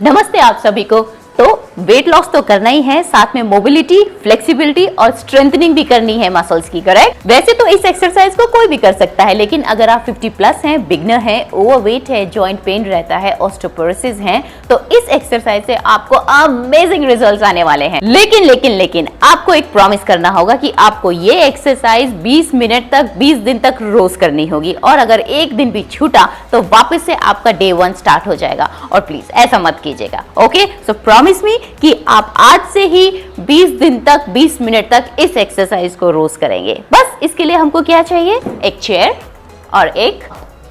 नमस्ते आप सभी को। तो वेट लॉस तो करना ही है, साथ में मोबिलिटी, फ्लेक्सिबिलिटी और स्ट्रेंथनिंग भी करनी है मसल्स की, करेक्ट। वैसे तो इस एक्सरसाइज को कोई भी कर सकता है, लेकिन अगर आप 50 प्लस हैं, बिगनर हैं, ओवरवेट है, जॉइंट पेन रहता है, ऑस्टियोपोरोसिस हैं, तो इस एक्सरसाइज से आपको अमेजिंग रिजल्ट्स आने वाले हैं। लेकिन आपको एक प्रॉमिस करना होगा कि आपको ये एक्सरसाइज 20 मिनट तक 20 दिन तक रोज करनी होगी, और अगर एक दिन भी छूटा तो वापस से आपका डे 1 स्टार्ट हो जाएगा। और प्लीज ऐसा मत कीजिएगा, ओके। सो प्रॉमिस मी कि आप आज से ही 20 दिन तक 20 मिनट तक इस एक्सरसाइज को रोज करेंगे। बस इसके लिए हमको क्या चाहिए, एक चेयर और एक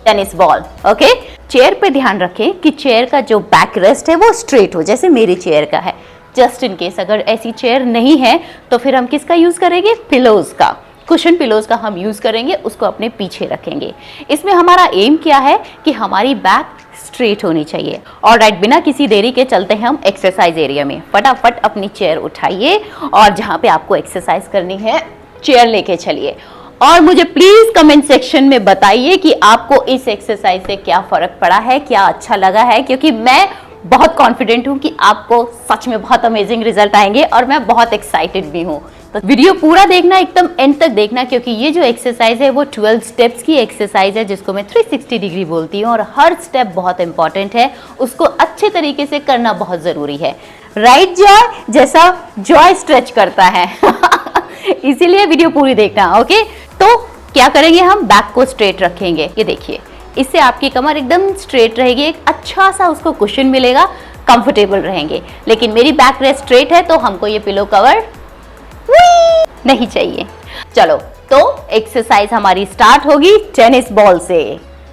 टेनिस बॉल, ओके। चेयर पे ध्यान रखें कि चेयर का जो बैक रेस्ट है वो स्ट्रेट हो, जैसे मेरी चेयर का है। जस्ट इन केस अगर ऐसी चेयर नहीं है तो फिर हम किसका यूज करेंगे, पिलोज का, कुशन पिलोज का हम यूज करेंगे, उसको अपने पीछे रखेंगे। इसमें हमारा एम क्या है कि हमारी बैक स्ट्रेट होनी चाहिए। ऑलराइट, बिना किसी देरी के चलते हैं हम एक्सरसाइज एरिया में। फटाफट अपनी चेयर उठाइए और जहां पे आपको एक्सरसाइज करनी है चेयर लेके चलिए, और मुझे प्लीज कमेंट सेक्शन में बताइए कि आपको इस एक्सरसाइज से क्या फर्क पड़ा है, क्या अच्छा लगा है, क्योंकि मैं बहुत कॉन्फिडेंट हूं कि आपको सच में बहुत अमेजिंग रिजल्ट आएंगे और मैं बहुत एक्साइटेड भी हूं। तो वीडियो पूरा देखना, एकदम एंड तक देखना, क्योंकि ये जो एक्सरसाइज है वो 12 स्टेप्स की एक्सरसाइज है, जिसको मैं 360 डिग्री बोलती हूँ, और हर स्टेप बहुत इंपॉर्टेंट है, उसको अच्छे तरीके से करना बहुत जरूरी है। राइट जॉय, जैसा जॉय स्ट्रेच करता है इसीलिए वीडियो पूरी देखना, ओके। तो क्या करेंगे, हम बैक को स्ट्रेट रखेंगे, ये देखिए, इससे आपकी कमर एकदम स्ट्रेट रहेगी, एक अच्छा सा उसको कुशन मिलेगा, कंफर्टेबल रहेंगे। लेकिन मेरी बैक रेस्ट स्ट्रेट है तो हमको ये पिलो कवर नहीं चाहिए। चलो, तो एक्सरसाइज हमारी स्टार्ट होगी टेनिस बॉल से।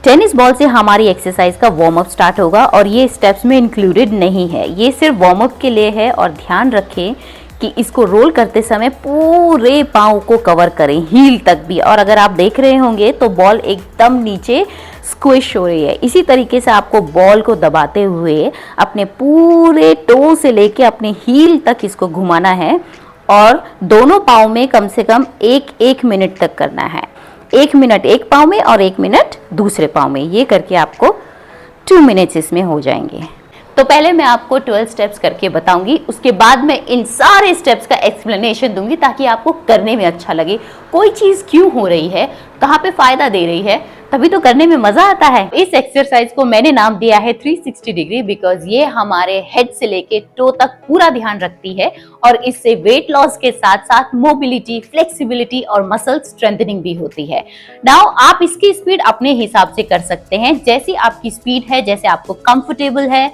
टेनिस बॉल से हमारी एक्सरसाइज का वार्म अप स्टार्ट होगा, और ये स्टेप्स में इंक्लूडेड नहीं है, ये सिर्फ वार्म अप के लिए है। और ध्यान रखें कि इसको रोल करते समय पूरे पाँव को कवर करें, हील तक भी। और अगर आप देख रहे होंगे तो बॉल एकदम नीचे स्क्विश हो रही है। इसी तरीके से आपको बॉल को दबाते हुए अपने पूरे टो से लेके अपने हील तक इसको घुमाना है, और दोनों पाँव में कम से कम एक मिनट तक करना है। 1 मिनट एक पाँव में और 1 मिनट दूसरे पाँव में, ये करके आपको 2 मिनट्स इसमें हो जाएंगे। तो पहले मैं आपको 12 स्टेप्स करके बताऊंगी, उसके बाद मैं इन सारे स्टेप्स का एक्सप्लेनेशन दूंगी, ताकि आपको करने में अच्छा लगे। कोई चीज क्यों हो रही है, कहाँ पे फायदा दे रही है, तभी तो करने में मजा आता है। इस एक्सरसाइज को मैंने नाम दिया है 360 डिग्री, बिकॉज ये हमारे हेड से लेके टो तक पूरा ध्यान रखती है, और इससे वेट लॉस के साथ साथ मोबिलिटी, फ्लेक्सिबिलिटी और मसल स्ट्रेंथनिंग भी होती है। नाउ आप इसकी स्पीड अपने हिसाब से कर सकते हैं, जैसी आपकी स्पीड है, जैसे आपको कंफर्टेबल है,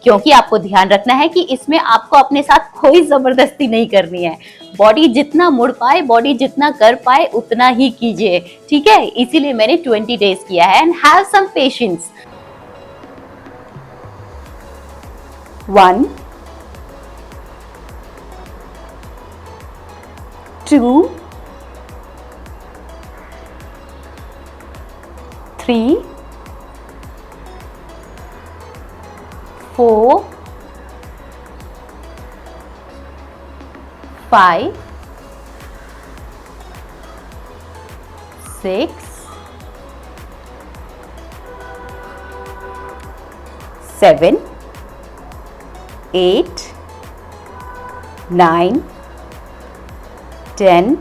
क्योंकि आपको ध्यान रखना है कि इसमें आपको अपने साथ कोई जबरदस्ती नहीं करनी है। बॉडी जितना मुड़ पाए, बॉडी जितना कर पाए उतना ही कीजिए, ठीक है। इसीलिए मैंने 20 डेज किया है, and have some patience. 1 2 3 4 5 6 7 8 9 10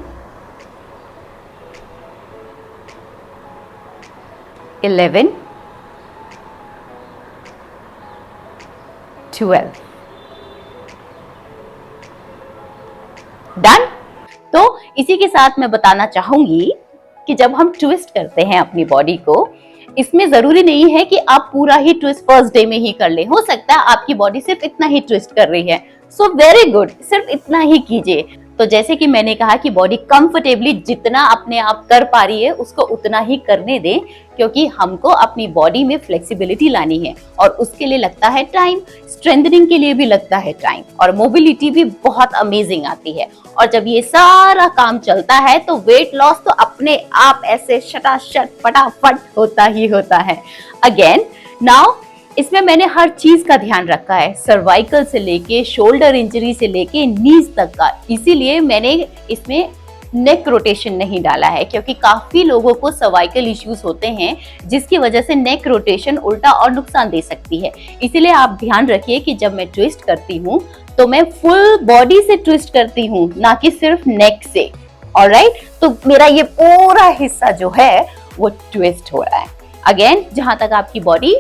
11 12 done. तो इसी के साथ मैं बताना चाहूंगी कि जब हम ट्विस्ट करते हैं अपनी बॉडी को, इसमें जरूरी नहीं है कि आप पूरा ही ट्विस्ट फर्स्ट डे में ही कर ले। हो सकता है आपकी बॉडी सिर्फ इतना ही ट्विस्ट कर रही है, सो वेरी गुड, सिर्फ इतना ही कीजिए। तो जैसे कि मैंने कहा कि बॉडी कंफर्टेबली जितना अपने आप कर पा रही है उसको उतना ही करने दें, क्योंकि हमको अपनी बॉडी में फ्लेक्सिबिलिटी लानी है, और उसके लिए लगता है टाइम, स्ट्रेंथनिंग के लिए भी लगता है टाइम, और मोबिलिटी भी बहुत अमेजिंग आती है। और जब ये सारा काम चलता है तो वेट लॉस तो अपने आप ऐसे शटाशट फटाफट होता ही होता है। अगेन नाउ इसमें मैंने हर चीज का ध्यान रखा है, सर्वाइकल से लेके शोल्डर इंजरी से लेके नीज तक का, इसीलिए मैंने इसमें नेक रोटेशन नहीं डाला है, क्योंकि काफी लोगों को सर्वाइकल इश्यूज होते हैं जिसकी वजह से नेक रोटेशन उल्टा और नुकसान दे सकती है। इसीलिए आप ध्यान रखिए कि जब मैं ट्विस्ट करती हूँ तो मैं फुल बॉडी से ट्विस्ट करती हूँ, ना कि सिर्फ नेक से। ऑलराइट, तो मेरा ये पूरा हिस्सा जो है वो ट्विस्ट हो रहा है। अगेन, जहां तक आपकी बॉडी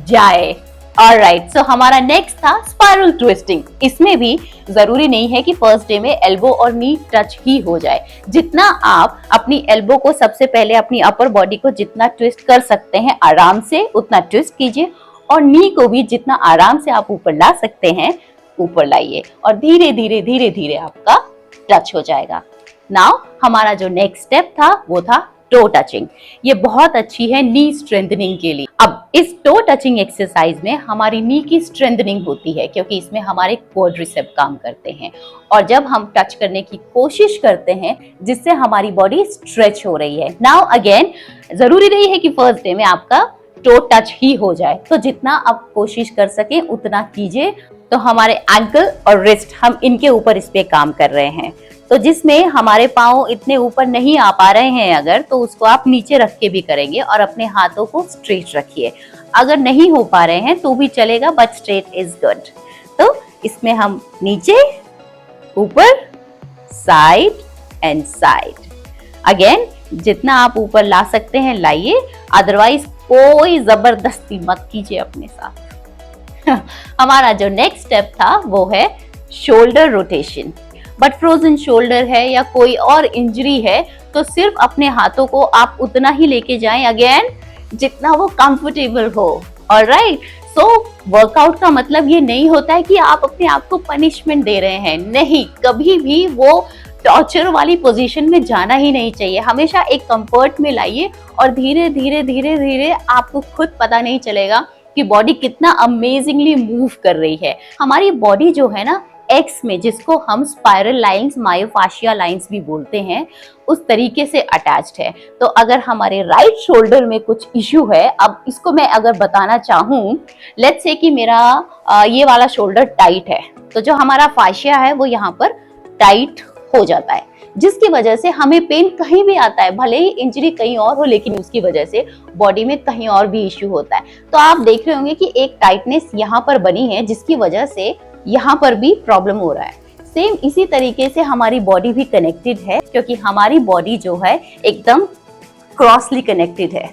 जाए। ऑलराइट, सो हमारा नेक्स्ट था स्पाइरल ट्विस्टिंग। इसमें भी जरूरी नहीं है कि फर्स्ट डे में एल्बो और नी टच ही हो जाए। जितना आप अपनी एल्बो को सबसे पहले अपनी अपर बॉडी को जितना ट्विस्ट कर सकते हैं आराम से उतना ट्विस्ट कीजिए, और नी को भी जितना आराम से आप ऊपर ला सकते हैं ऊपर लाइए, और धीरे धीरे धीरे धीरे आपका टच हो जाएगा। नाउ हमारा जो नेक्स्ट स्टेप था वो था टो टचिंग। ये बहुत अच्छी है नी स्ट्रेंथनिंग के लिए। अब इस टो टचिंग एक्सरसाइज में हमारी नी की स्ट्रेंथनिंग होती है, क्योंकि इसमें हमारे क्वाड्रिसेप काम करते हैं, और जब हम टच करने की कोशिश करते हैं जिससे हमारी बॉडी स्ट्रेच हो रही है। नाउ अगेन, जरूरी नहीं है कि फर्स्ट डे में आपका टो टच ही हो जाए, तो जितना आप कोशिश कर सके उतना कीजिए। तो हमारे एंकल और रिस्ट, हम इनके ऊपर इस पे काम कर रहे हैं। तो जिसमें हमारे पाँव इतने ऊपर नहीं आ पा रहे हैं अगर, तो उसको आप नीचे रख के भी करेंगे, और अपने हाथों को स्ट्रेट रखिए। अगर नहीं हो पा रहे हैं तो भी चलेगा, बट स्ट्रेट इज गुड। तो इसमें हम नीचे, ऊपर, साइड एंड साइड। अगेन, जितना आप ऊपर ला सकते हैं लाइए, अदरवाइज कोई जबरदस्ती मत कीजिए अपने साथ। हमारा जो नेक्स्ट स्टेप था वो है shoulder rotation. But frozen shoulder है या कोई और इंजरी है तो सिर्फ अपने हाथों को आप उतना ही लेके जाएं, अगेन जितना वो कंफर्टेबल हो। ऑलराइट, सो वर्कआउट का मतलब ये नहीं होता है कि आप अपने आप को पनिशमेंट दे रहे हैं, नहीं, कभी भी वो टॉर्चर वाली पोजीशन में जाना ही नहीं चाहिए। हमेशा एक कंफर्ट में लाइए, और धीरे धीरे धीरे धीरे आपको खुद पता नहीं चलेगा कि बॉडी कितना अमेजिंगली मूव कर रही है। हमारी बॉडी जो है ना एक्स में, जिसको हम स्पाइरल लाइंस, मायोफाशिया लाइंस भी बोलते हैं, उस तरीके से अटैच्ड है। तो अगर हमारे राइट शोल्डर में कुछ इश्यू है, अब इसको मैं अगर बताना चाहूँ, लेट्स से कि मेरा ये वाला शोल्डर टाइट है, तो जो हमारा फाशिया है वो यहाँ पर टाइट हो जाता है, जिसकी वजह से हमें पेन कहीं भी आता है, भले ही इंजरी कहीं और हो, लेकिन उसकी वजह से बॉडी में कहीं और भी इश्यू होता है। तो आप देख रहे होंगे कि एक टाइटनेस यहाँ पर बनी है, जिसकी वजह से यहाँ पर भी प्रॉब्लम हो रहा है। सेम इसी तरीके से हमारी बॉडी भी कनेक्टेड है, क्योंकि हमारी बॉडी जो है एकदम क्रॉसली कनेक्टेड है।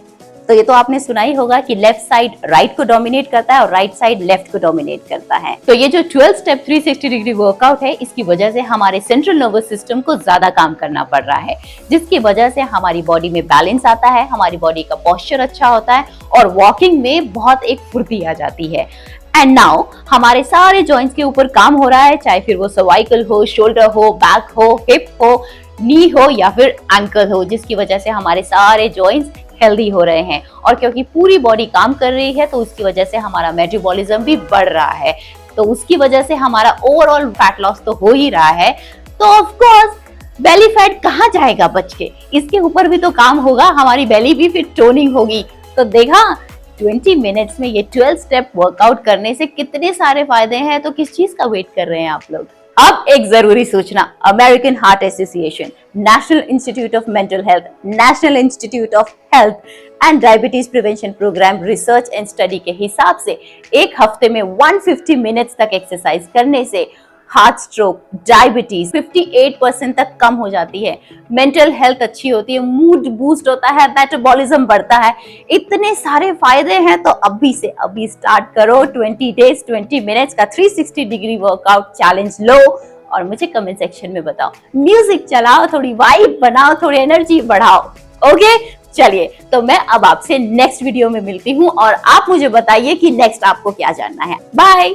तो ये तो आपने सुना ही होगा कि लेफ्ट साइड राइट को डोमिनेट करता है और राइट साइड लेफ्ट को डोमिनेट करता है। तो ये जो 12 स्टेप 360 डिग्री वर्कआउट है, इसकी वजह से हमारे सेंट्रल नर्वस सिस्टम को ज्यादा काम करना पड़ रहा है, जिसकी वजह से हमारी बॉडी में बैलेंस आता है, हमारी बॉडी का पोस्चर अच्छा होता है, और वॉकिंग में बहुत एक फुर्ती आ जाती है। एंड नाउ हमारे सारे जॉइंट्स के ऊपर काम हो रहा है, चाहे फिर वो सर्वाइकल हो, शोल्डर हो, बैक हो, हिप हो, नी हो या फिर एंकल हो, जिसकी वजह से हमारे सारे जॉइंट्स हेल्दी हो रहे हैं। और क्योंकि पूरी बॉडी काम कर रही है तो उसकी वजह से हमारा मेटाबॉलिज्म भी बढ़ रहा है, तो उसकी वजह से हमारा ओवरऑल फैट लॉस तो हो ही रहा है। तो ऑफ कोर्स बेली फैट कहाँ जाएगा बच के, इसके ऊपर भी तो काम होगा, हमारी बेली भी फिर टोनिंग होगी। तो देखा 20 मिनट्स में ये 12 स्टेप वर्कआउट करने से कितने सारे फायदे हैं, तो किस चीज का वेट कर रहे हैं आप लोग। अब एक जरूरी सूचना, American Heart Association, National Institute of Mental Health, National Institute of Health and Diabetes Prevention Program research and study के हिसाब से एक हफ्ते में 150 मिनट्स तक एक्सरसाइज करने से हार्ट स्ट्रोक, डायबिटीज 58% तक कम हो जाती है, मेंटल हेल्थ अच्छी होती है, मूड बूस्ट होता है, मेटाबॉलिज्म बढ़ता है। इतने सारे फायदे हैं, तो अभी से अभी स्टार्ट करो 20 डेज 20 मिनट्स का 360 डिग्री वर्कआउट चैलेंज लो, और मुझे कमेंट सेक्शन में बताओ, म्यूजिक चलाओ, थोड़ी वाइब बनाओ, थोड़ी एनर्जी बढ़ाओ। ओके, चलिए, तो मैं अब आपसे नेक्स्ट वीडियो में मिलती हूँ, और आप मुझे बताइए कि नेक्स्ट आपको क्या जानना है। बाय।